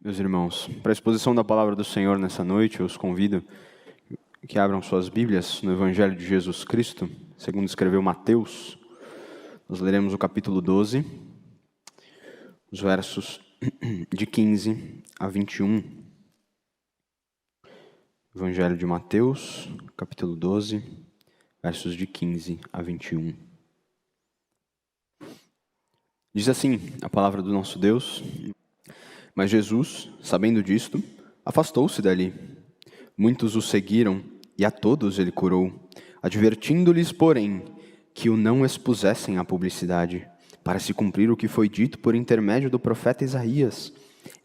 Meus irmãos, para a exposição da palavra do Senhor nessa noite, eu os convido que abram suas Bíblias no Evangelho de Jesus Cristo, segundo escreveu Mateus. Nós leremos o capítulo 12, os versos de 15 a 21. Evangelho de Mateus, capítulo 12, versos de 15 a 21. Diz assim a palavra do nosso Deus: Mas Jesus, sabendo disto, afastou-se dali. Muitos o seguiram, e a todos ele curou, advertindo-lhes, porém, que o não expusessem à publicidade, para se cumprir o que foi dito por intermédio do profeta Isaías: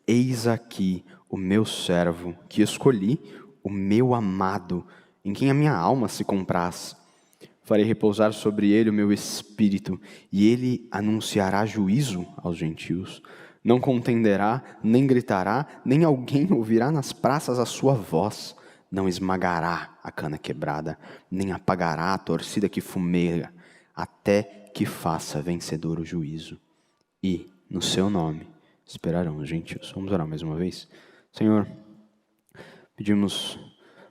Eis aqui o meu servo, que escolhi, o meu amado, em quem a minha alma se compraz. Farei repousar sobre ele o meu espírito, e ele anunciará juízo aos gentios. Não contenderá, nem gritará, nem alguém ouvirá nas praças a sua voz. Não esmagará a cana quebrada, nem apagará a torcida que fumeia, até que faça vencedor o juízo. E, no seu nome, esperarão os gentios. Vamos orar mais uma vez? Senhor, pedimos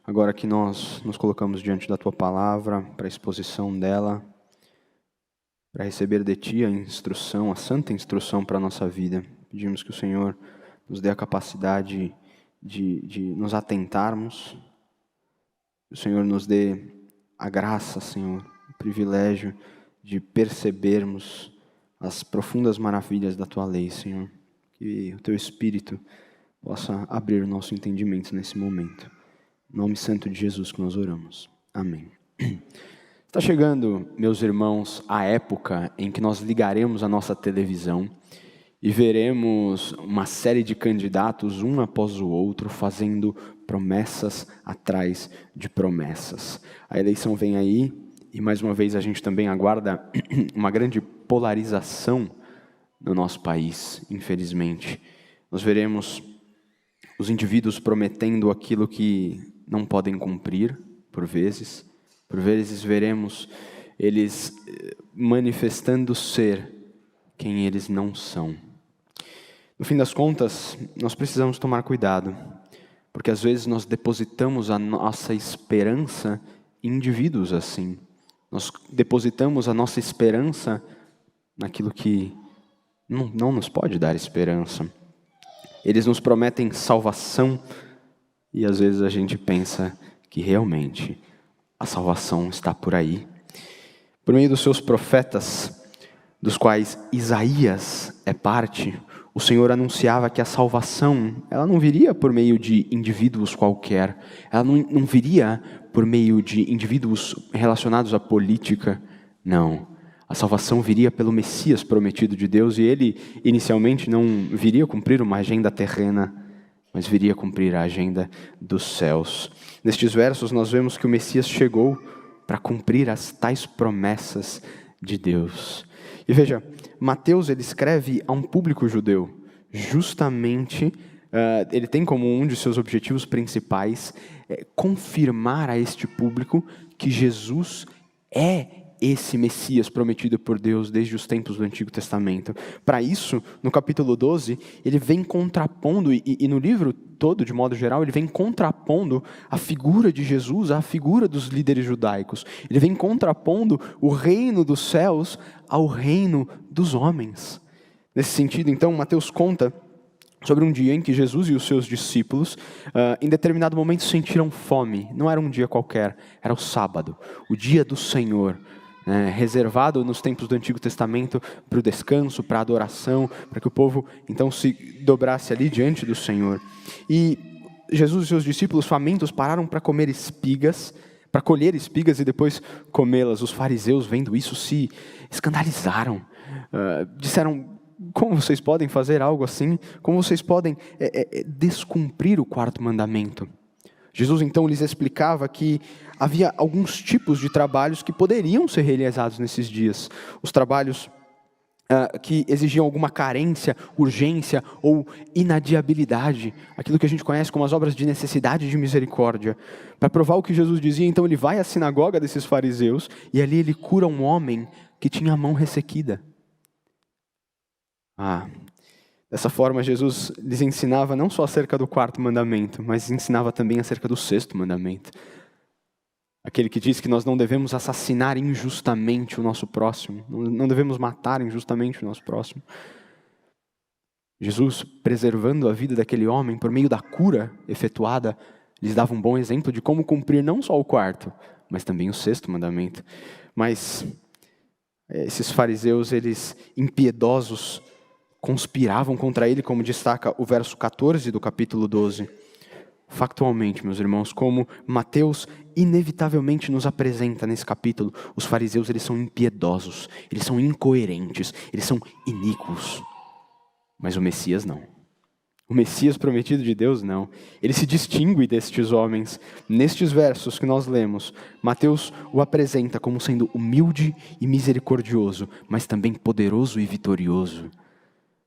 agora que nós nos colocamos diante da Tua palavra, para a exposição dela, para receber de Ti a instrução, a santa instrução para a nossa vida. Pedimos que o Senhor nos dê a capacidade de nos atentarmos, que o Senhor nos dê a graça, Senhor, o privilégio de percebermos as profundas maravilhas da Tua lei, Senhor. Que o Teu Espírito possa abrir o nosso entendimento nesse momento. Em nome santo de Jesus que nós oramos. Amém. Está chegando, meus irmãos, a época em que nós ligaremos a nossa televisão e veremos uma série de candidatos, um após o outro, fazendo promessas atrás de promessas. A eleição vem aí e, mais uma vez, a gente também aguarda uma grande polarização no nosso país, infelizmente. Nós veremos os indivíduos prometendo aquilo que não podem cumprir, por vezes veremos eles manifestando ser quem eles não são. No fim das contas, nós precisamos tomar cuidado, porque às vezes nós depositamos a nossa esperança em indivíduos assim. Nós depositamos a nossa esperança naquilo que não nos pode dar esperança. Eles nos prometem salvação e às vezes a gente pensa que realmente a salvação está por aí. Por meio dos seus profetas, dos quais Isaías é parte, o Senhor anunciava que a salvação, ela não viria por meio de indivíduos qualquer, ela não viria por meio de indivíduos relacionados à política, não. A salvação viria pelo Messias prometido de Deus, e ele inicialmente não viria cumprir uma agenda terrena, mas viria cumprir a agenda dos céus. Nestes versos nós vemos que o Messias chegou para cumprir as tais promessas de Deus. E veja, Mateus ele escreve a um público judeu, justamente, ele tem como um de seus objetivos principais confirmar a este público que Jesus é esse Messias prometido por Deus desde os tempos do Antigo Testamento. Para isso, no capítulo 12, ele vem contrapondo, e no livro todo, de modo geral, ele vem contrapondo a figura de Jesus à figura dos líderes judaicos. Ele vem contrapondo o reino dos céus ao reino dos homens. Nesse sentido, então, Mateus conta sobre um dia em que Jesus e os seus discípulos, em determinado momento, sentiram fome. Não era um dia qualquer, era o sábado, o dia do Senhor, reservado nos tempos do Antigo Testamento para o descanso, para a adoração, para que o povo então se dobrasse ali diante do Senhor. E Jesus e seus discípulos famintos pararam para comer espigas, para colher espigas e depois comê-las. Os fariseus, vendo isso, se escandalizaram. Disseram: como vocês podem fazer algo assim? Como vocês podem descumprir o quarto mandamento? Jesus então lhes explicava que havia alguns tipos de trabalhos que poderiam ser realizados nesses dias. Os trabalhos que exigiam alguma carência, urgência ou inadiabilidade, aquilo que a gente conhece como as obras de necessidade e de misericórdia. Para provar o que Jesus dizia, então ele vai à sinagoga desses fariseus e ali ele cura um homem que tinha a mão ressequida. Dessa forma, Jesus lhes ensinava não só acerca do quarto mandamento, mas ensinava também acerca do sexto mandamento. Aquele que diz que nós não devemos assassinar injustamente o nosso próximo, não devemos matar injustamente o nosso próximo. Jesus, preservando a vida daquele homem por meio da cura efetuada, lhes dava um bom exemplo de como cumprir não só o quarto, mas também o sexto mandamento. Mas esses fariseus, eles impiedosos, conspiravam contra ele, como destaca o verso 14 do capítulo 12. Factualmente, meus irmãos, como Mateus inevitavelmente nos apresenta nesse capítulo, os fariseus, eles são impiedosos, eles são incoerentes, eles são iníquos. Mas o Messias não. O Messias prometido de Deus não. Ele se distingue destes homens. Nestes versos que nós lemos, Mateus o apresenta como sendo humilde e misericordioso, mas também poderoso e vitorioso.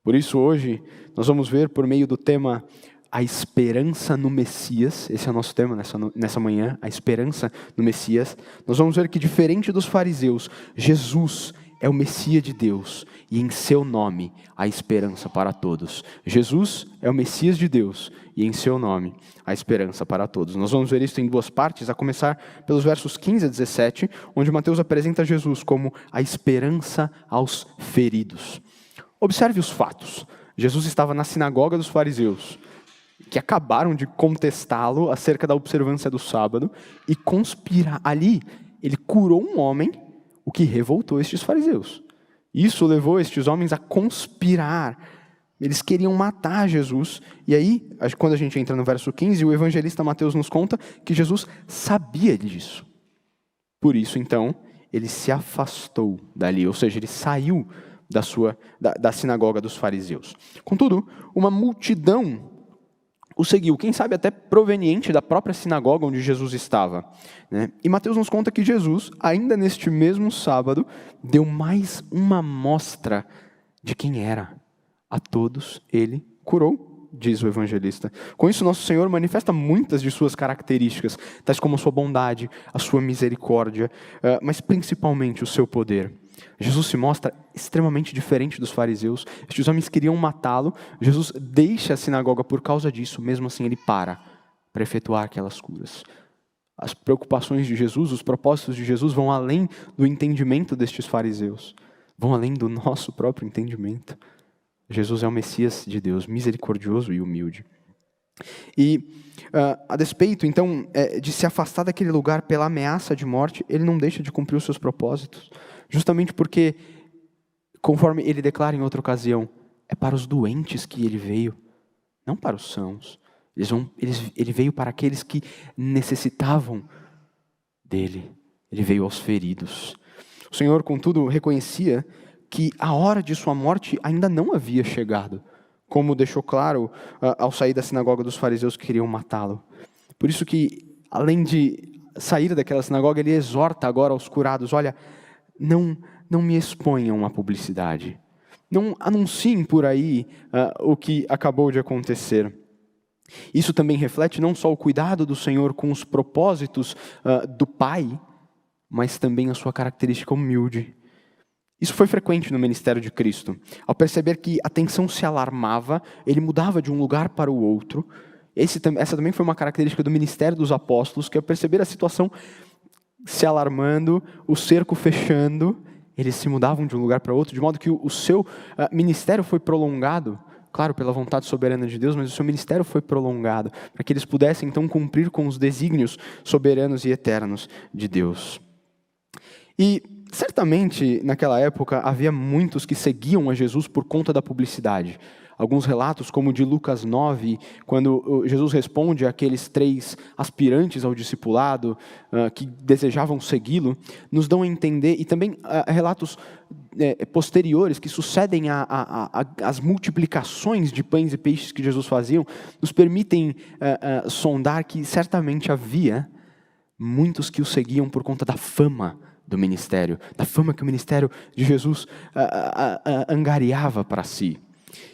Por isso hoje, nós vamos ver por meio do tema a esperança no Messias, esse é o nosso tema nessa manhã, a esperança no Messias. Nós vamos ver que, diferente dos fariseus, Jesus é o Messias de Deus e em seu nome há esperança para todos. Jesus é o Messias de Deus e em seu nome há esperança para todos. Nós vamos ver isso em duas partes, a começar pelos versos 15 a 17, onde Mateus apresenta Jesus como a esperança aos feridos. Observe os fatos. Jesus estava na sinagoga dos fariseus, que acabaram de contestá-lo acerca da observância do sábado, e ali ele curou um homem, o que revoltou estes fariseus. Isso levou estes homens a conspirar. Eles queriam matar Jesus. E aí, quando a gente entra no verso 15, o evangelista Mateus nos conta que Jesus sabia disso. Por isso, então, ele se afastou dali, ou seja, ele saiu da sinagoga dos fariseus. Contudo, uma multidão o seguiu, quem sabe até proveniente da própria sinagoga onde Jesus estava, né? E Mateus nos conta que Jesus, ainda neste mesmo sábado, deu mais uma amostra de quem era. A todos ele curou, diz o evangelista. Com isso, nosso Senhor manifesta muitas de suas características, tais como a sua bondade, a sua misericórdia, mas principalmente o seu poder. Jesus se mostra extremamente diferente dos fariseus. Estes homens queriam matá-lo. Jesus deixa a sinagoga por causa disso. Mesmo assim, ele para efetuar aquelas curas. As preocupações de Jesus, os propósitos de Jesus vão além do entendimento destes fariseus. Vão além do nosso próprio entendimento. Jesus é o Messias de Deus, misericordioso e humilde. E, a despeito, então, de se afastar daquele lugar pela ameaça de morte, ele não deixa de cumprir os seus propósitos. Justamente porque, conforme ele declara em outra ocasião, é para os doentes que ele veio, não para os sãos. Ele veio para aqueles que necessitavam dele. Ele veio aos feridos. O Senhor, contudo, reconhecia que a hora de sua morte ainda não havia chegado, como deixou claro ao sair da sinagoga dos fariseus que queriam matá-lo. Por isso que, além de sair daquela sinagoga, ele exorta agora aos curados: olha, não me exponham à publicidade. Não anunciem por aí o que acabou de acontecer. Isso também reflete não só o cuidado do Senhor com os propósitos do Pai, mas também a sua característica humilde. Isso foi frequente no ministério de Cristo. Ao perceber que a tensão se alarmava, ele mudava de um lugar para o outro. Essa também foi uma característica do ministério dos apóstolos, que ao perceber a situação se alarmando, o cerco fechando, eles se mudavam de um lugar para outro, de modo que o seu ministério foi prolongado, claro, pela vontade soberana de Deus, mas o seu ministério foi prolongado, para que eles pudessem então cumprir com os desígnios soberanos e eternos de Deus. E certamente, naquela época, havia muitos que seguiam a Jesus por conta da publicidade. Alguns relatos, como o de Lucas 9, quando Jesus responde àqueles 3 aspirantes ao discipulado que desejavam segui-lo, nos dão a entender, e também relatos posteriores que sucedem às multiplicações de pães e peixes que Jesus fazia, nos permitem sondar que certamente havia muitos que o seguiam por conta da fama do ministério, da fama que o ministério de Jesus angariava para si.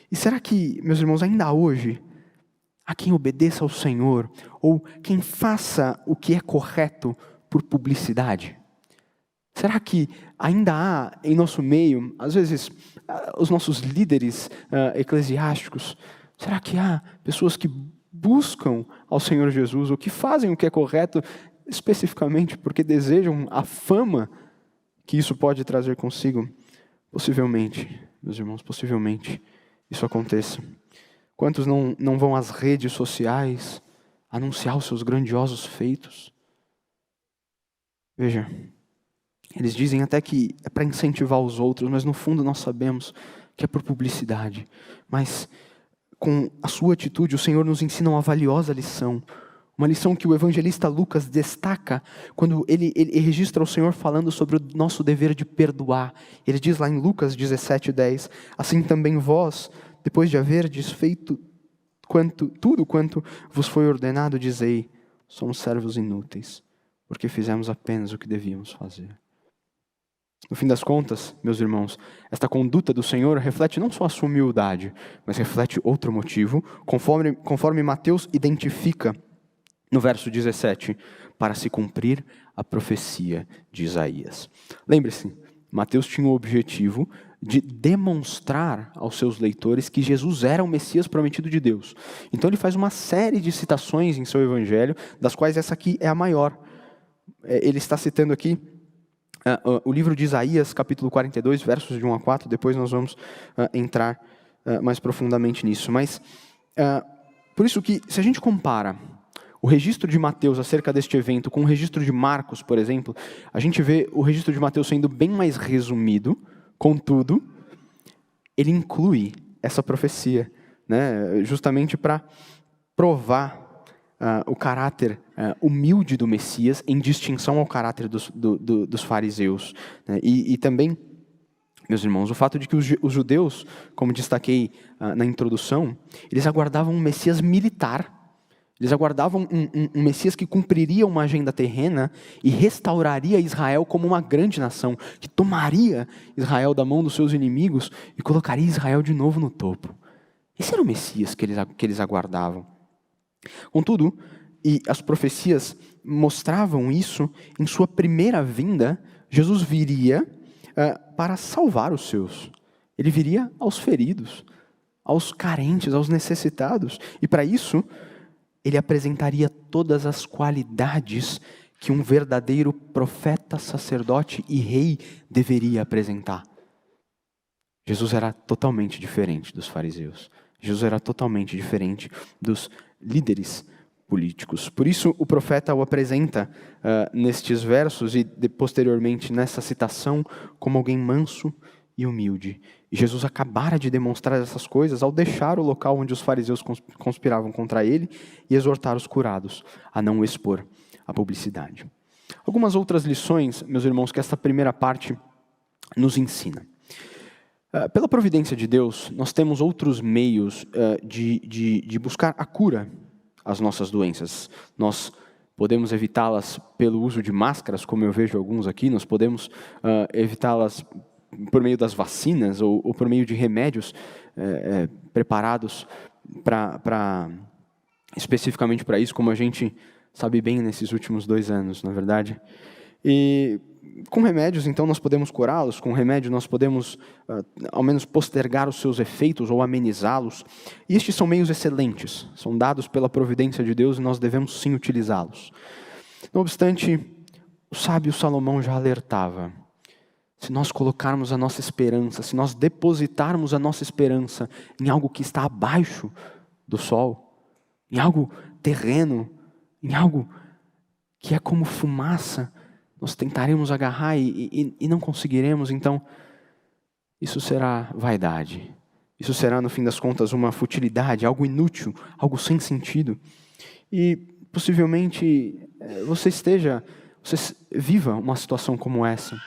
E será que, meus irmãos, ainda hoje, há quem obedeça ao Senhor, ou quem faça o que é correto por publicidade? Será que ainda há em nosso meio, às vezes, os nossos líderes eclesiásticos, será que há pessoas que buscam ao Senhor Jesus, ou que fazem o que é correto, especificamente porque desejam a fama que isso pode trazer consigo? Possivelmente, meus irmãos, possivelmente isso aconteça. Quantos não vão às redes sociais anunciar os seus grandiosos feitos? Veja, eles dizem até que é para incentivar os outros, mas no fundo nós sabemos que é por publicidade. Mas com a sua atitude, o Senhor nos ensina uma valiosa lição. Uma lição que o evangelista Lucas destaca quando ele registra o Senhor falando sobre o nosso dever de perdoar. Ele diz lá em Lucas 17:10, assim também vós, depois de haverdes feito tudo quanto vos foi ordenado, dizei, somos servos inúteis, porque fizemos apenas o que devíamos fazer. No fim das contas, meus irmãos, esta conduta do Senhor reflete não só a sua humildade, mas reflete outro motivo, conforme Mateus identifica no verso 17, para se cumprir a profecia de Isaías. Lembre-se, Mateus tinha o objetivo de demonstrar aos seus leitores que Jesus era o Messias prometido de Deus. Então ele faz uma série de citações em seu evangelho, das quais essa aqui é a maior. Ele está citando aqui o livro de Isaías, capítulo 42, versos de 1 a 4, depois nós vamos entrar mais profundamente nisso. Mas, por isso que, se a gente compara o registro de Mateus acerca deste evento com o registro de Marcos, por exemplo, a gente vê o registro de Mateus sendo bem mais resumido, contudo, ele inclui essa profecia, né, justamente para provar o caráter humilde do Messias em distinção ao caráter dos fariseus. Né? E também, meus irmãos, o fato de que os judeus, como destaquei na introdução, eles aguardavam um Messias militar. Eles aguardavam um Messias que cumpriria uma agenda terrena e restauraria Israel como uma grande nação, que tomaria Israel da mão dos seus inimigos e colocaria Israel de novo no topo. Esse era o Messias que eles aguardavam. Contudo, e as profecias mostravam isso, em sua primeira vinda, Jesus viria para salvar os seus. Ele viria aos feridos, aos carentes, aos necessitados. E para isso, ele apresentaria todas as qualidades que um verdadeiro profeta, sacerdote e rei deveria apresentar. Jesus era totalmente diferente dos fariseus. Jesus era totalmente diferente dos líderes políticos. Por isso, o profeta o apresenta nestes versos e posteriormente nessa citação como alguém manso e humilde. E Jesus acabara de demonstrar essas coisas ao deixar o local onde os fariseus conspiravam contra ele e exortar os curados a não expor a publicidade. Algumas outras lições, meus irmãos, que esta primeira parte nos ensina. Pela providência de Deus, nós temos outros meios de buscar a cura às nossas doenças. Nós podemos evitá-las pelo uso de máscaras, como eu vejo alguns aqui, nós podemos evitá-las por meio das vacinas ou por meio de remédios preparados especificamente para isso, como a gente sabe bem nesses últimos 2 anos, na verdade. E com remédios, então, nós podemos curá-los, com remédio nós podemos, ao menos, postergar os seus efeitos ou amenizá-los. E estes são meios excelentes, são dados pela providência de Deus e nós devemos sim utilizá-los. Não obstante, o sábio Salomão já alertava: se nós colocarmos a nossa esperança, se nós depositarmos a nossa esperança em algo que está abaixo do sol, em algo terreno, em algo que é como fumaça, nós tentaremos agarrar e não conseguiremos, então isso será vaidade. Isso será, no fim das contas, uma futilidade, algo inútil, algo sem sentido. E possivelmente você viva uma situação como essa.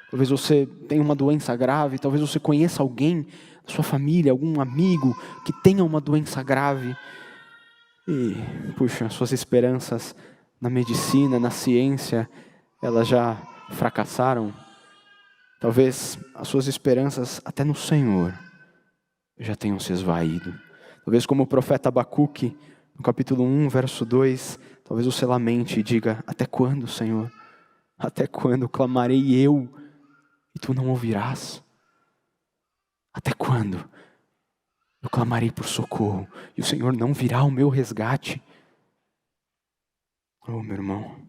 Talvez você tenha uma doença grave, talvez você conheça alguém da sua família, algum amigo que tenha uma doença grave. E, puxa, suas esperanças na medicina, na ciência, elas já fracassaram. Talvez as suas esperanças até no Senhor já tenham se esvaído. Talvez como o profeta Abacuque, no capítulo 1, verso 2, talvez você lamente e diga: até quando, Senhor? Até quando clamarei eu e tu não ouvirás? Até quando eu clamarei por socorro e o Senhor não virá ao meu resgate? Oh, meu irmão,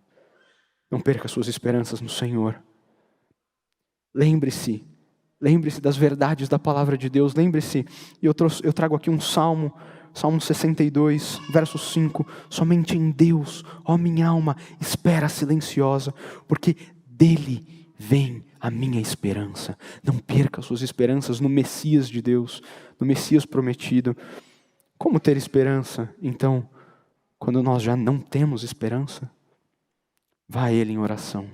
não perca suas esperanças no Senhor. Lembre-se das verdades da palavra de Deus. Lembre-se, e eu trago aqui um salmo, Salmo 62, verso 5. Somente em Deus, ó minha alma, espera silenciosa, porque dele vem a minha esperança. Não perca suas esperanças no Messias de Deus, no Messias prometido. Como ter esperança, então, quando nós já não temos esperança? Vá a Ele em oração.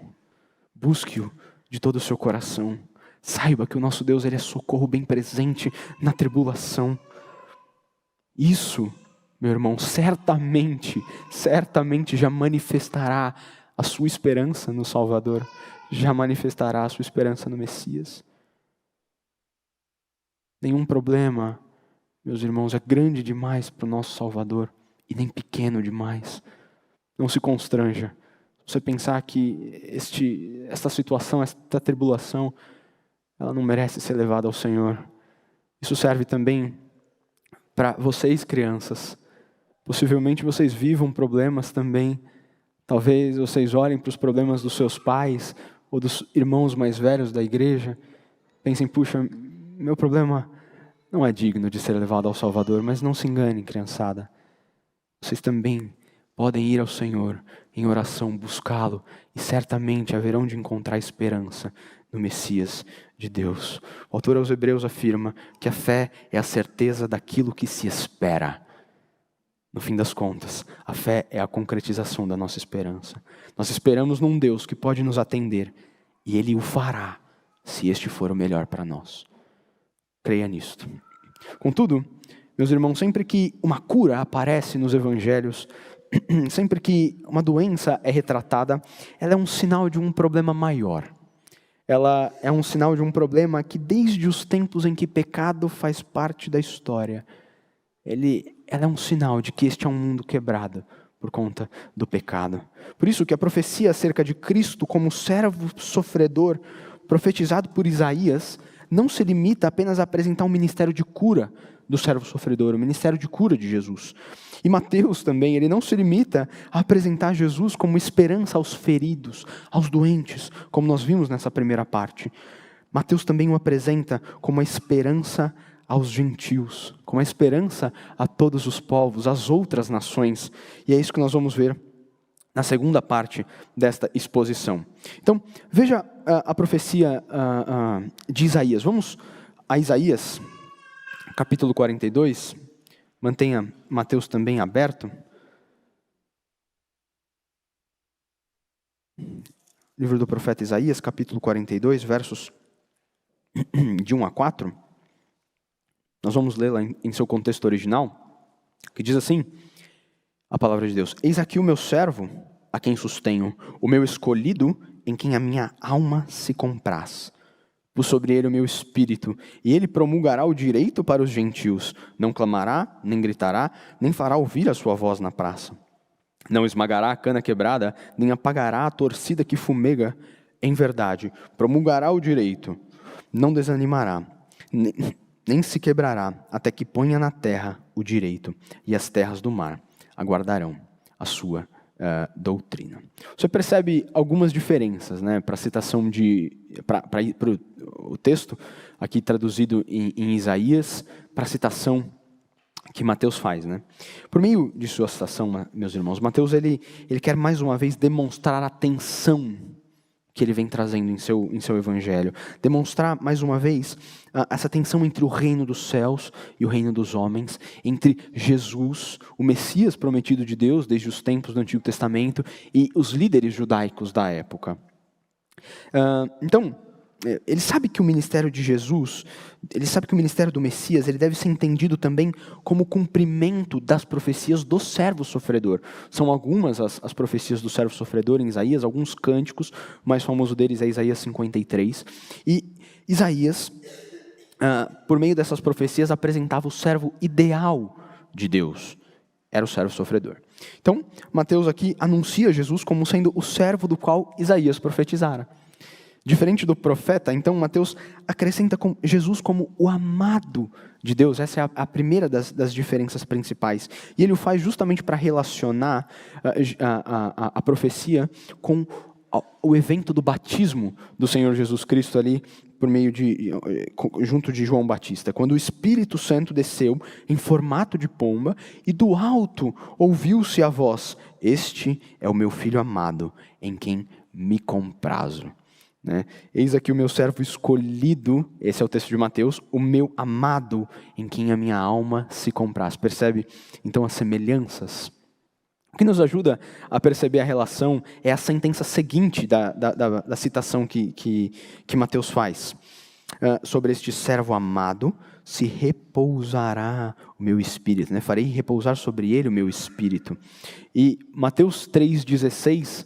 Busque-o de todo o seu coração. Saiba que o nosso Deus, Ele é socorro bem presente na tribulação. Isso, meu irmão, certamente já manifestará a sua esperança no Salvador. Já manifestará a sua esperança no Messias. Nenhum problema, meus irmãos, é grande demais para o nosso Salvador e nem pequeno demais. Não se constranja. Você pensar que esta situação, esta tribulação, ela não merece ser levada ao Senhor. Isso serve também para vocês, crianças. Possivelmente vocês vivam problemas também. Talvez vocês olhem para os problemas dos seus pais ou dos irmãos mais velhos da igreja. Pensem, puxa, meu problema não é digno de ser levado ao Salvador. Mas não se engane, criançada. Vocês também podem ir ao Senhor em oração, buscá-lo, e certamente haverão de encontrar esperança no Messias de Deus. O autor aos Hebreus afirma que a fé é a certeza daquilo que se espera. No fim das contas, a fé é a concretização da nossa esperança. Nós esperamos num Deus que pode nos atender, e Ele o fará, se este for o melhor para nós. Creia nisto. Contudo, meus irmãos, sempre que uma cura aparece nos evangelhos, sempre que uma doença é retratada, ela é um sinal de um problema maior. Ela é um sinal de um problema que desde os tempos em que pecado faz parte da história, ela é um sinal de que este é um mundo quebrado por conta do pecado. Por isso que a profecia acerca de Cristo como servo sofredor, profetizado por Isaías, não se limita apenas a apresentar um ministério de cura do servo sofredor, o ministério de cura de Jesus. E Mateus também, ele não se limita a apresentar Jesus como esperança aos feridos, aos doentes, como nós vimos nessa primeira parte. Mateus também o apresenta como a esperança aos gentios, como a esperança a todos os povos, às outras nações. E é isso que nós vamos ver na segunda parte desta exposição. Então, veja a profecia de Isaías. Vamos a Isaías, capítulo 42. Mantenha Mateus também aberto. Livro do profeta Isaías, capítulo 42, versos de 1 a 4. Nós vamos lê-la em seu contexto original, que diz assim, a palavra de Deus: Eis aqui o meu servo, a quem sustenho, o meu escolhido, em quem a minha alma se compraz. Pus sobre ele o meu espírito, e ele promulgará o direito para os gentios. Não clamará, nem gritará, nem fará ouvir a sua voz na praça. Não esmagará a cana quebrada, nem apagará a torcida que fumega. Em verdade, promulgará o direito. Não desanimará, nem se quebrará, até que ponha na terra o direito, e as terras do mar aguardarão a sua doutrina. Você percebe algumas diferenças, né, para a citação para o texto aqui traduzido em Isaías, para a citação que Mateus faz, né? Por meio de sua citação, meus irmãos, Mateus ele quer mais uma vez demonstrar a tensão que ele vem trazendo em seu evangelho, demonstrar mais uma vez essa tensão entre o reino dos céus e o reino dos homens, entre Jesus, o Messias prometido de Deus desde os tempos do Antigo Testamento, e os líderes judaicos da época. Então, ele sabe que o ministério de Jesus, ele sabe que o ministério do Messias, ele deve ser entendido também como cumprimento das profecias do servo sofredor. São algumas as profecias do servo sofredor em Isaías, alguns cânticos, o mais famoso deles é Isaías 53. E Isaías, por meio dessas profecias, apresentava o servo ideal de Deus. era o servo sofredor. Então, Mateus aqui anuncia Jesus como sendo o servo do qual Isaías profetizara. Diferente do profeta, então, Mateus acrescenta Jesus como o amado de Deus. Essa é a primeira das diferenças principais. E ele o faz justamente para relacionar a profecia com o evento do batismo do Senhor Jesus Cristo ali, junto de João Batista, quando o Espírito Santo desceu em formato de pomba e do alto ouviu-se a voz: "Este é o meu filho amado, em quem me comprazo." Eis aqui o meu servo escolhido, esse é o texto de Mateus, o meu amado, em quem a minha alma se compraz. Percebe, então, as semelhanças? O que nos ajuda a perceber a relação é a sentença seguinte da citação que Mateus faz. Sobre este servo amado se repousará o meu espírito. Farei repousar sobre ele o meu espírito. E Mateus 3,16...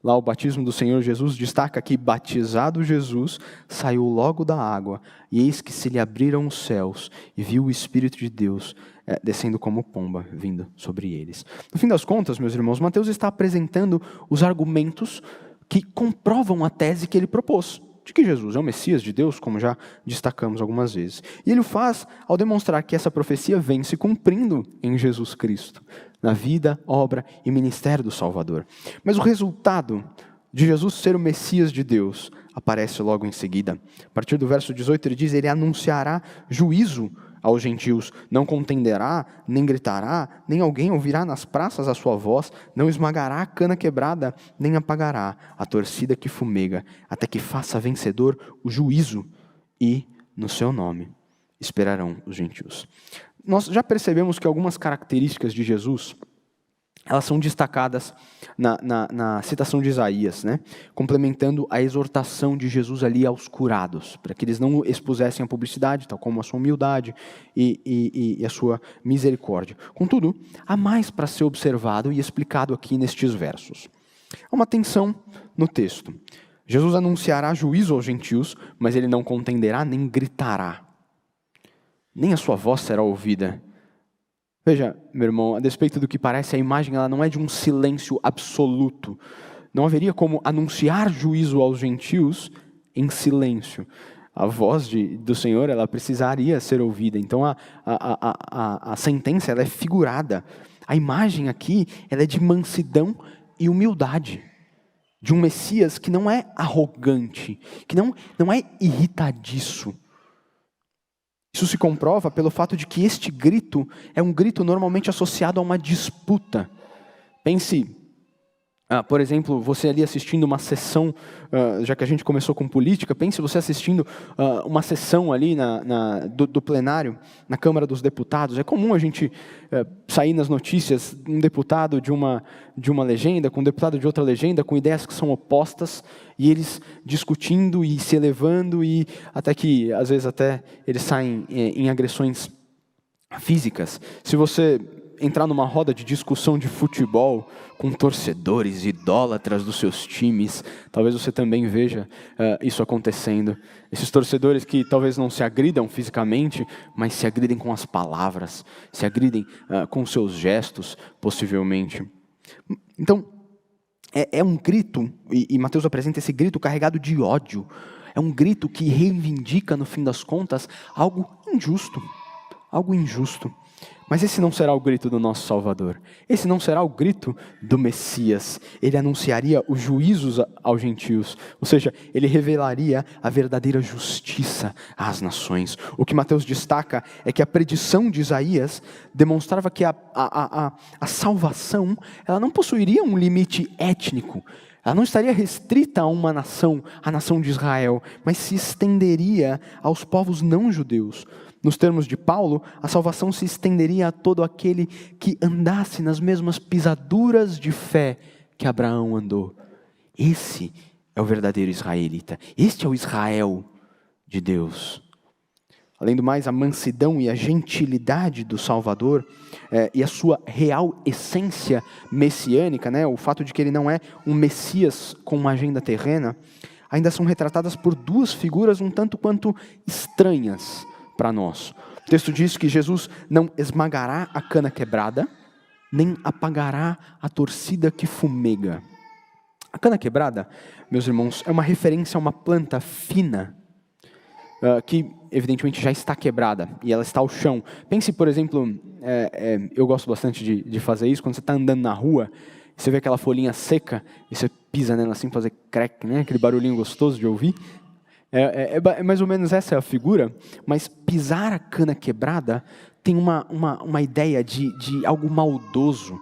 lá o batismo do Senhor Jesus destaca que, batizado Jesus, saiu logo da água, e eis que se lhe abriram os céus, e viu o Espírito de Deus descendo como pomba, vindo sobre eles. No fim das contas, meus irmãos, Mateus está apresentando os argumentos que comprovam a tese que ele propôs, de que Jesus é o Messias de Deus, como já destacamos algumas vezes. E ele o faz ao demonstrar que essa profecia vem se cumprindo em Jesus Cristo, na vida, obra e ministério do Salvador. Mas o resultado de Jesus ser o Messias de Deus aparece logo em seguida. A partir do verso 18 ele diz: ele anunciará juízo aos gentios, não contenderá, nem gritará, nem alguém ouvirá nas praças a sua voz, não esmagará a cana quebrada, nem apagará a torcida que fumega, até que faça vencedor o juízo, e no seu nome esperarão os gentios. Nós já percebemos que algumas características de Jesus, elas são destacadas na citação de Isaías, complementando a exortação de Jesus ali aos curados, para que eles não expusessem a publicidade, tal como a sua humildade e a sua misericórdia. Contudo, há mais para ser observado e explicado aqui nestes versos. Há uma tensão no texto. Jesus anunciará juízo aos gentios, mas ele não contenderá nem gritará. Nem a sua voz será ouvida. Veja, meu irmão, a despeito do que parece, a imagem ela não é de um silêncio absoluto. Não haveria como anunciar juízo aos gentios em silêncio. A voz do Senhor ela precisaria ser ouvida. Então a sentença ela é figurada. A imagem aqui ela é de mansidão e humildade. De um Messias que não é arrogante, que não é irritadiço. Isso se comprova pelo fato de que este grito é um grito normalmente associado a uma disputa. Pense, por exemplo, você ali assistindo uma sessão, já que a gente começou com política, pense você assistindo uma sessão ali do plenário, na Câmara dos Deputados. É comum a gente sair nas notícias um deputado de uma legenda, com um deputado de outra legenda, com ideias que são opostas, e eles discutindo e se elevando, e até que, às vezes, até eles saem em agressões físicas. Se você entrar numa roda de discussão de futebol com torcedores idólatras dos seus times, talvez você também veja isso acontecendo. Esses torcedores que talvez não se agridam fisicamente, mas se agridem com as palavras, se agridem com seus gestos, possivelmente. Então, é um grito, e Mateus apresenta esse grito carregado de ódio. É um grito que reivindica, no fim das contas, algo injusto. Algo injusto. Mas esse não será o grito do nosso Salvador. Esse não será o grito do Messias. Ele anunciaria os juízos aos gentios. Ou seja, ele revelaria a verdadeira justiça às nações. O que Mateus destaca é que a predição de Isaías demonstrava que a salvação ela não possuiria um limite étnico. Ela não estaria restrita a uma nação, a nação de Israel, mas se estenderia aos povos não judeus. Nos termos de Paulo, a salvação se estenderia a todo aquele que andasse nas mesmas pisaduras de fé que Abraão andou. Esse é o verdadeiro israelita. Este é o Israel de Deus. Além do mais, a mansidão e a gentilidade do Salvador e a sua real essência messiânica, o fato de que ele não é um Messias com uma agenda terrena, ainda são retratadas por duas figuras um tanto quanto estranhas para nós. O texto diz que Jesus não esmagará a cana quebrada, nem apagará a torcida que fumega. A cana quebrada, meus irmãos, é uma referência a uma planta fina, que evidentemente já está quebrada, e ela está ao chão. Pense, por exemplo, eu gosto bastante de fazer isso, quando você está andando na rua, você vê aquela folhinha seca, e você pisa nela assim, fazer crack, né? Aquele barulhinho gostoso de ouvir. Mais ou menos essa é a figura, mas pisar a cana quebrada tem uma ideia de algo maldoso.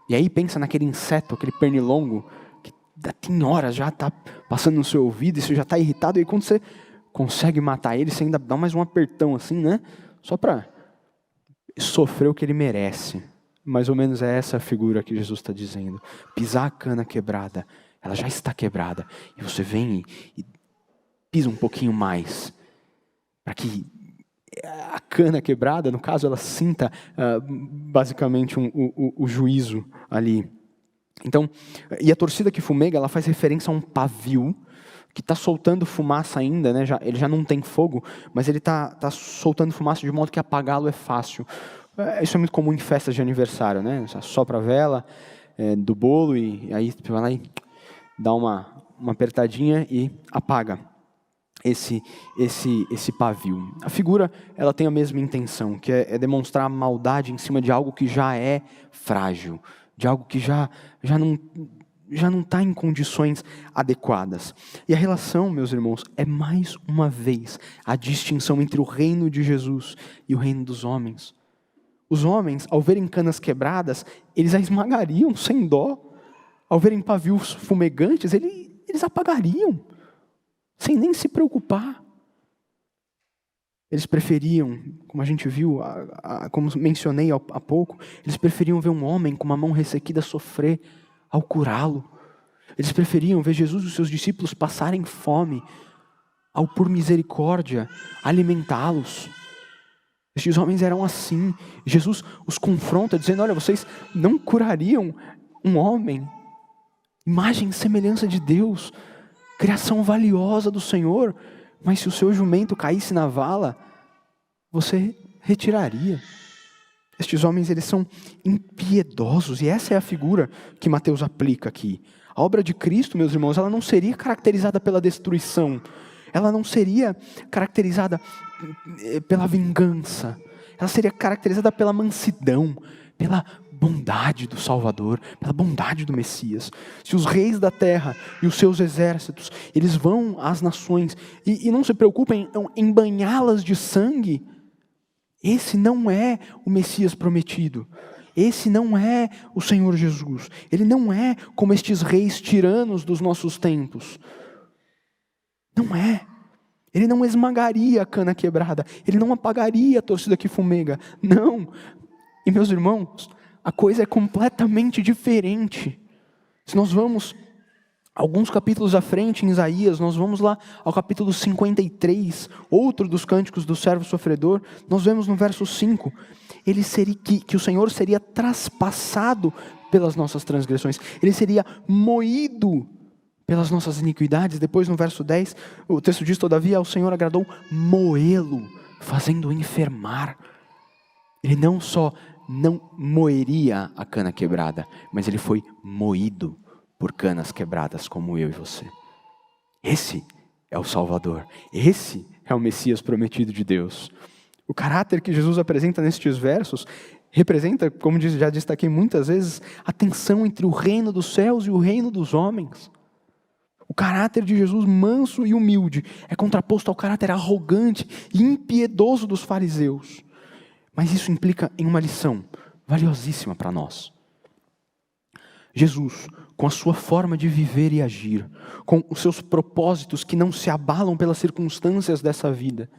E aí pensa naquele inseto, aquele pernilongo, que tem horas já está passando no seu ouvido, e você já está irritado, e quando você consegue matar ele, você ainda dá mais um apertão assim, né? Só para sofrer o que ele merece. Mais ou menos é essa a figura que Jesus está dizendo. Pisar a cana quebrada, ela já está quebrada, e você vem e pisa um pouquinho mais, para que a cana quebrada, no caso, ela sinta basicamente o juízo ali. Então, e a torcida que fumega, ela faz referência a um pavio que está soltando fumaça ainda, né? Ele já não tem fogo, mas ele está soltando fumaça de modo que apagá-lo é fácil. Isso é muito comum em festas de aniversário, né? Você sopra a vela do bolo e aí você vai lá e dá uma apertadinha e apaga esse pavio. A figura, ela tem a mesma intenção, que é demonstrar a maldade em cima de algo que já é frágil, de algo que já não está em condições adequadas. E a relação, meus irmãos, é mais uma vez a distinção entre o reino de Jesus e o reino dos homens. Os homens, ao verem canas quebradas, eles a esmagariam sem dó. Ao verem pavios fumegantes, eles apagariam, sem nem se preocupar. Eles preferiam, como a gente viu, como mencionei há pouco, eles preferiam ver um homem com uma mão ressequida sofrer ao curá-lo. Eles preferiam ver Jesus e os seus discípulos passarem fome, ao por misericórdia alimentá-los. Estes homens eram assim. Jesus os confronta dizendo, olha, vocês não curariam um homem, imagem e semelhança de Deus, criação valiosa do Senhor, mas se o seu jumento caísse na vala, você retiraria. Estes homens, eles são impiedosos, e essa é a figura que Mateus aplica aqui. A obra de Cristo, meus irmãos, ela não seria caracterizada pela destruição, ela não seria caracterizada pela vingança, ela seria caracterizada pela mansidão, pela bondade do Salvador, pela bondade do Messias. Se os reis da terra e os seus exércitos, eles vão às nações e não se preocupem em banhá-las de sangue, esse não é o Messias prometido. Esse não é o Senhor Jesus. Ele não é como estes reis tiranos dos nossos tempos. Não é. Ele não esmagaria a cana quebrada. Ele não apagaria a torcida que fumega. Não. E meus irmãos, a coisa é completamente diferente. Se nós vamos alguns capítulos à frente em Isaías, nós vamos lá ao capítulo 53, outro dos cânticos do servo sofredor, nós vemos no verso 5, que o Senhor seria traspassado pelas nossas transgressões, ele seria moído pelas nossas iniquidades. Depois no verso 10, o texto diz, todavia ao Senhor agradou moê-lo, fazendo-o enfermar. Ele não só não moeria a cana quebrada, mas ele foi moído por canas quebradas como eu e você. Esse é o Salvador. Esse é o Messias prometido de Deus. O caráter que Jesus apresenta nestes versos representa, como já destaquei muitas vezes, a tensão entre o reino dos céus e o reino dos homens. O caráter de Jesus manso e humilde é contraposto ao caráter arrogante e impiedoso dos fariseus. Mas isso implica em uma lição valiosíssima para nós. Jesus, com a sua forma de viver e agir, com os seus propósitos que não se abalam pelas circunstâncias dessa vida,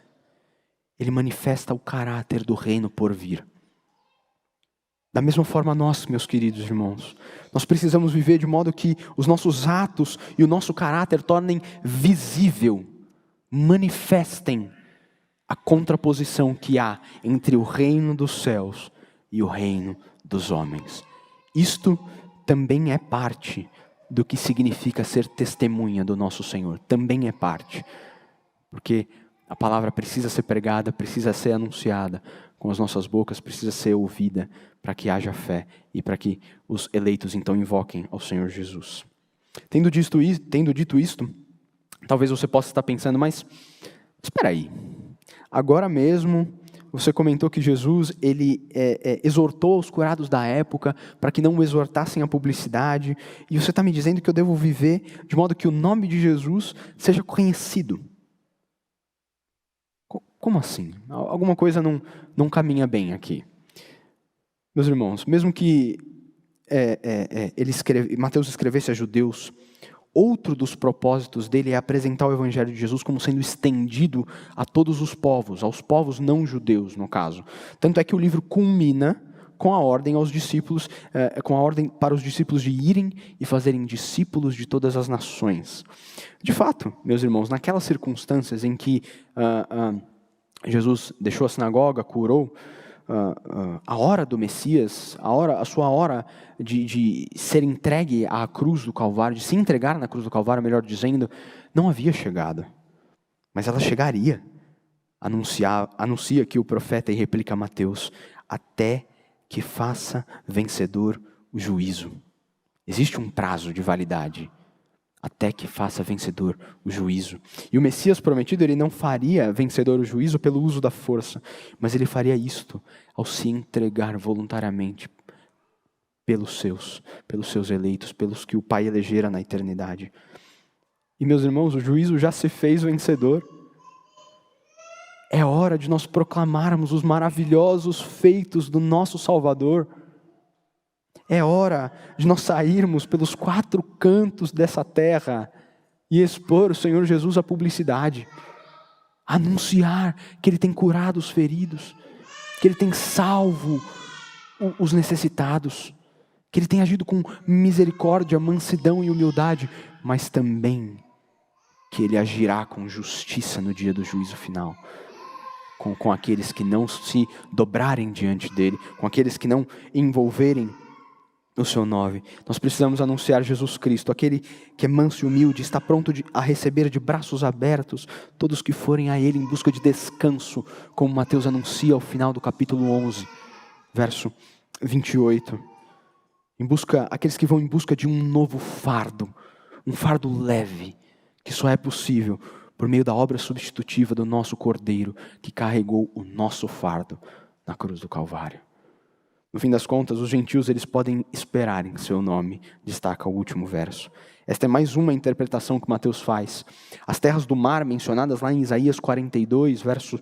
ele manifesta o caráter do reino por vir. Da mesma forma nós, meus queridos irmãos, nós precisamos viver de modo que os nossos atos e o nosso caráter tornem visível, manifestem a contraposição que há entre o reino dos céus e o reino dos homens. Isto também é parte do que significa ser testemunha do nosso Senhor. Também é parte. Porque A palavra precisa ser pregada, precisa ser anunciada com as nossas bocas, precisa ser ouvida para que haja fé e para que os eleitos então invoquem ao Senhor Jesus. Tendo dito isto, talvez você possa estar pensando, mas espera aí, agora mesmo você comentou que Jesus ele exortou os curados da época para que não o exortassem à publicidade, e você está me dizendo que eu devo viver de modo que o nome de Jesus seja conhecido. Como assim? Alguma coisa não caminha bem aqui. Meus irmãos, mesmo que Mateus escrevesse a judeus, outro dos propósitos dele é apresentar o Evangelho de Jesus como sendo estendido a todos os povos, aos povos não judeus, no caso. Tanto é que o livro culmina com a ordem aos discípulos, com a ordem para os discípulos de irem e fazerem discípulos de todas as nações. De fato, meus irmãos, naquelas circunstâncias em que Jesus deixou a sinagoga, curou, a hora do Messias, a sua hora de ser entregue à cruz do Calvário, de se entregar na cruz do Calvário, melhor dizendo, não havia chegado. Mas ela chegaria. Anuncia que o profeta e replica Mateus, até que faça vencedor o juízo. Existe um prazo de validade. Até que faça vencedor o juízo. E o Messias prometido, ele não faria vencedor o juízo pelo uso da força, mas ele faria isto ao se entregar voluntariamente pelos seus eleitos, pelos que o Pai elegera na eternidade. E meus irmãos, o juízo já se fez vencedor. É hora de nós proclamarmos os maravilhosos feitos do nosso Salvador. É hora de nós sairmos pelos 4 cantos dessa terra e expor o Senhor Jesus à publicidade. Anunciar que Ele tem curado os feridos, que Ele tem salvo os necessitados, que Ele tem agido com misericórdia, mansidão e humildade, mas também que Ele agirá com justiça no dia do juízo final. Com aqueles que não se dobrarem diante dEle, com aqueles que não envolverem o seu nome. Nós precisamos anunciar Jesus Cristo, aquele que é manso e humilde, está pronto a receber de braços abertos todos que forem a Ele em busca de descanso, como Mateus anuncia ao final do capítulo 11, verso 28. Aqueles que vão em busca de um novo fardo, um fardo leve, que só é possível por meio da obra substitutiva do nosso Cordeiro, que carregou o nosso fardo na cruz do Calvário. No fim das contas, os gentios eles podem esperar em seu nome, destaca o último verso. Esta é mais uma interpretação que Mateus faz. As terras do mar, mencionadas lá em Isaías 42, verso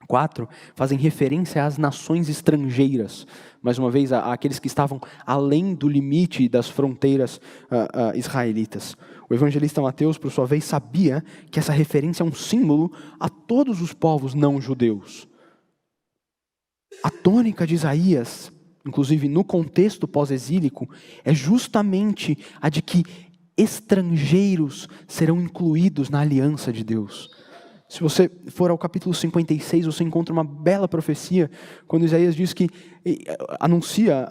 4, fazem referência às nações estrangeiras. Mais uma vez, àqueles que estavam além do limite das fronteiras israelitas. O evangelista Mateus, por sua vez, sabia que essa referência é um símbolo a todos os povos não judeus. A tônica de Isaías, inclusive no contexto pós-exílico, é justamente a de que estrangeiros serão incluídos na aliança de Deus. Se você for ao capítulo 56, você encontra uma bela profecia, quando Isaías diz que anuncia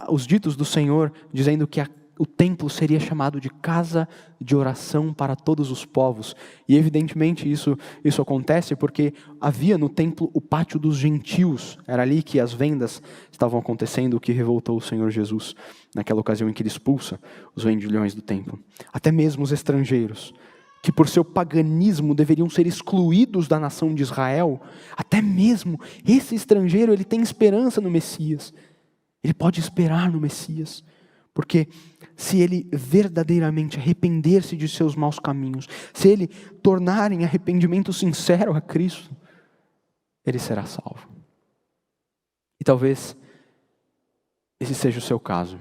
os ditos do Senhor, dizendo que o templo seria chamado de casa de oração para todos os povos. E evidentemente isso acontece porque havia no templo o pátio dos gentios. Era ali que as vendas estavam acontecendo, o que revoltou o Senhor Jesus naquela ocasião em que ele expulsa os vendilhões do templo. Até mesmo os estrangeiros, que por seu paganismo deveriam ser excluídos da nação de Israel, até mesmo esse estrangeiro ele tem esperança no Messias. Ele pode esperar no Messias. Porque se ele verdadeiramente arrepender-se de seus maus caminhos, se ele tornar em arrependimento sincero a Cristo, ele será salvo. E talvez esse seja o seu caso.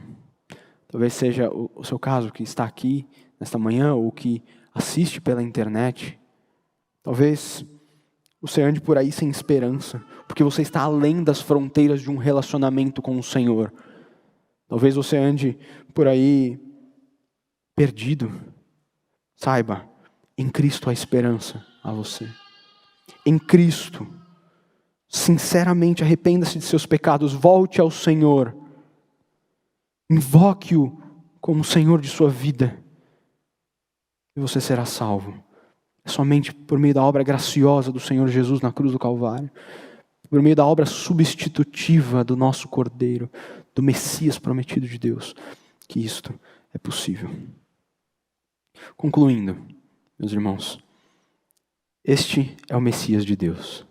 Talvez seja o seu caso que está aqui nesta manhã ou que assiste pela internet. Talvez você ande por aí sem esperança, porque você está além das fronteiras de um relacionamento com o Senhor. Talvez você ande por aí perdido. Saiba, em Cristo há esperança a você. Em Cristo, sinceramente arrependa-se de seus pecados, volte ao Senhor. Invoque-o como Senhor de sua vida. E você será salvo. É somente por meio da obra graciosa do Senhor Jesus na cruz do Calvário, por meio da obra substitutiva do nosso Cordeiro, do Messias prometido de Deus, que isto é possível. Concluindo, meus irmãos, este é o Messias de Deus.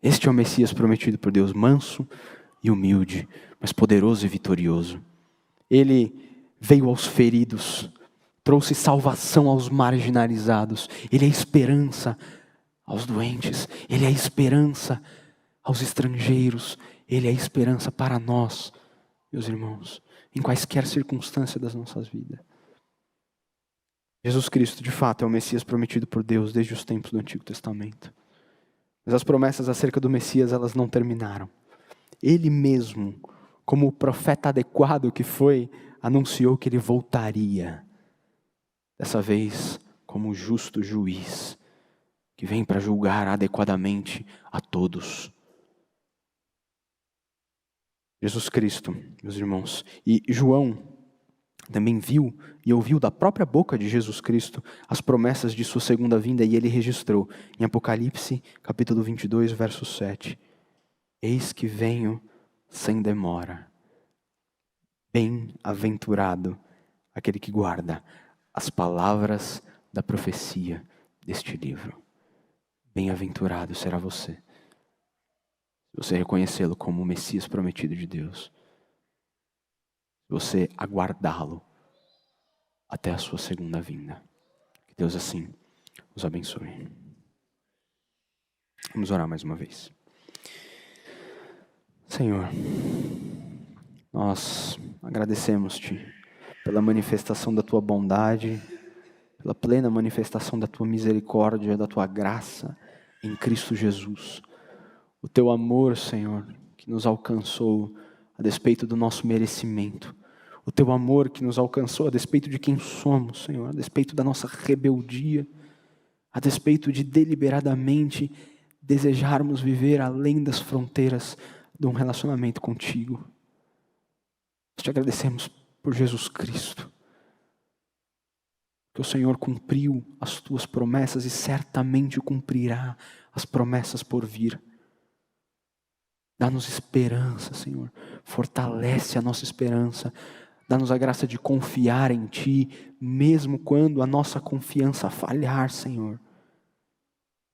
Este é o Messias prometido por Deus, manso e humilde, mas poderoso e vitorioso. Ele veio aos feridos, trouxe salvação aos marginalizados. Ele é esperança aos doentes. Ele é esperança aos estrangeiros. Ele é esperança para nós, meus irmãos, em quaisquer circunstâncias das nossas vidas. Jesus Cristo, de fato, é o Messias prometido por Deus desde os tempos do Antigo Testamento. Mas as promessas acerca do Messias, elas não terminaram. Ele mesmo, como o profeta adequado que foi, anunciou que ele voltaria. Dessa vez, como justo juiz, que vem para julgar adequadamente a todos. Jesus Cristo, meus irmãos, e João também viu e ouviu da própria boca de Jesus Cristo as promessas de sua segunda vinda, e ele registrou em Apocalipse, capítulo 22, verso 7. Eis que venho sem demora. Bem-aventurado aquele que guarda as palavras da profecia deste livro. Bem-aventurado será você, se você reconhecê-lo como o Messias prometido de Deus. Você aguardá-lo até a sua segunda vinda. Que Deus assim os abençoe. Vamos orar mais uma vez. Senhor, nós agradecemos-te pela manifestação da tua bondade, pela plena manifestação da tua misericórdia, da tua graça em Cristo Jesus. O teu amor, Senhor, que nos alcançou a despeito do nosso merecimento. O teu amor que nos alcançou a despeito de quem somos, Senhor, a despeito da nossa rebeldia, a despeito de deliberadamente desejarmos viver além das fronteiras de um relacionamento contigo. Nós te agradecemos por Jesus Cristo, que o Senhor cumpriu as tuas promessas e certamente cumprirá as promessas por vir. Dá-nos esperança, Senhor, fortalece a nossa esperança. Dá-nos a graça de confiar em Ti, mesmo quando a nossa confiança falhar, Senhor.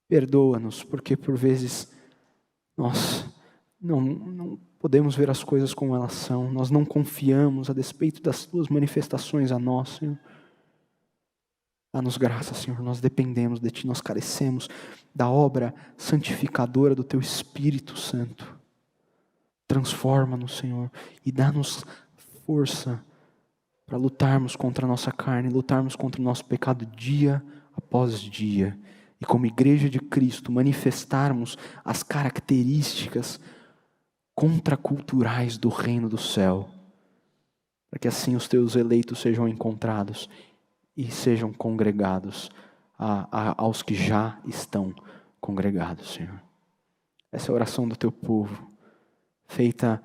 Perdoa-nos, porque por vezes nós não podemos ver as coisas como elas são. Nós não confiamos a despeito das Tuas manifestações a nós, Senhor. Dá-nos graça, Senhor, nós dependemos de Ti, nós carecemos da obra santificadora do Teu Espírito Santo. Transforma-nos, Senhor, e dá-nos força para lutarmos contra a nossa carne, lutarmos contra o nosso pecado dia após dia. E como igreja de Cristo, manifestarmos as características contraculturais do reino do céu. Para que assim os teus eleitos sejam encontrados e sejam congregados aos que já estão congregados, Senhor. Essa é a oração do teu povo, feita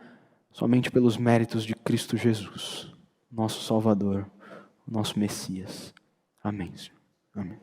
somente pelos méritos de Cristo Jesus, nosso Salvador, nosso Messias. Amém, Senhor. Amém.